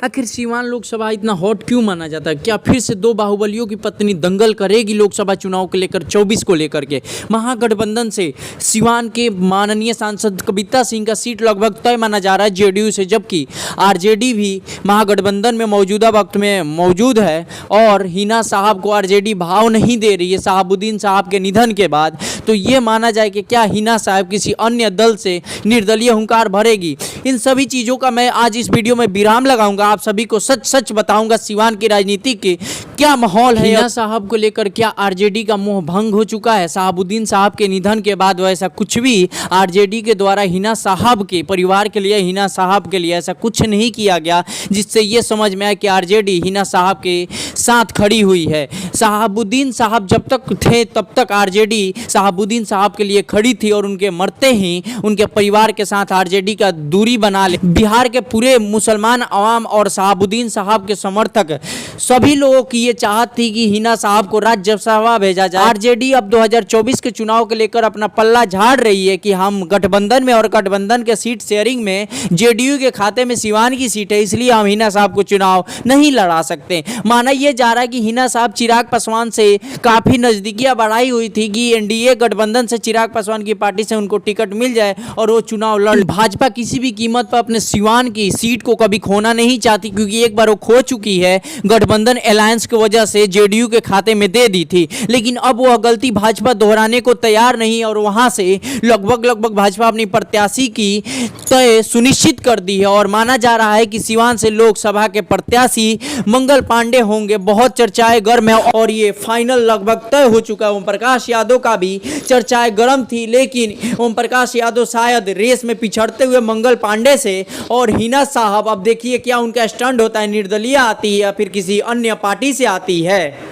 आखिर सीवान लोकसभा इतना हॉट क्यों माना जाता है? क्या फिर से दो बाहुबलियों की पत्नी दंगल करेगी लोकसभा चुनाव को लेकर 24 को लेकर के? महागठबंधन से सीवान के माननीय सांसद कविता सिंह का सीट लगभग तय माना जा रहा है जेडीयू से, जबकि आरजेडी भी महागठबंधन में मौजूदा वक्त में मौजूद है और हिना साहब को आरजेडी भाव नहीं दे रही है शहाबुद्दीन साहब के निधन के बाद। तो ये माना जाए कि क्या हिना साहब किसी अन्य दल से निर्दलीय हुंकार भरेगी? इन सभी चीज़ों का मैं आज इस वीडियो में विराम लगाऊंगा। आप सभी को सच सच बताऊंगा सीवान की राजनीति के क्या माहौल है। हिना साहब को लेकर क्या आरजेडी का मोह भंग हो चुका है? शहाबुद्दीन साहब के निधन के बाद वैसा कुछ भी आरजेडी के द्वारा हिना साहब के परिवार के लिए, हिना साहब के लिए ऐसा कुछ नहीं किया गया जिससे ये समझ में आए कि आरजेडी हिना साहब के साथ खड़ी हुई है। शहाबुद्दीन साहब जब तक थे तब तक आरजेडी शहाबुद्दीन साहब के लिए खड़ी थी और उनके मरते ही उनके परिवार के साथ आरजेडी का दूरी बना ले। बिहार के पूरे मुसलमान अवाम और शहाबुद्दीन साहब के समर्थक सभी लोगों की ये चाहत थी कि हिना साहब को राज्यसभा भेजा जाए। आरजेडी अब 2024 के चुनाव को लेकर अपना पल्ला झाड़ रही है कि हम गठबंधन में और गठबंधन के सीट शेयरिंग में जेडीयू के खाते में सीवान की सीट है, इसलिए हम हिना साहब को चुनाव नहीं लड़ा सकते। माना यह जा रहा है कि हिना साहब चिराग पासवान से काफी नजदीकियां बढ़ाई हुई थी कि एनडीए गठबंधन से चिराग पासवान की पार्टी से उनको टिकट मिल जाए और वो चुनाव लड़। भाजपा किसी भी कीमत पर अपने सीवान की सीट को कभी खोना नहीं चाहती, क्योंकि एक बार वो खो चुकी है गठबंधन अलायंस की वजह से जेडीयू के खाते में दे दी थी। लेकिन अब वो गलती भाजपा दोहराने को तैयार नहीं और वहां से लगभग भाजपा अपनी प्रत्याशी की तय सुनिश्चित कर दी है और माना जा रहा है कि सीवान से लोकसभा के प्रत्याशी मंगल पांडे होंगे। बहुत चर्चाएं गर्म है और ये फाइनल लगभग तय हो चुका है। ओम प्रकाश यादव का भी चर्चाएं गर्म थी, लेकिन ओम प्रकाश यादव शायद रेस में पिछड़ते हुए मंगल पांडे से। और हिना साहब अब देखिए क्या उनका स्टैंड होता है, निर्दलीय आती है या फिर किसी अन्य पार्टी से आती है।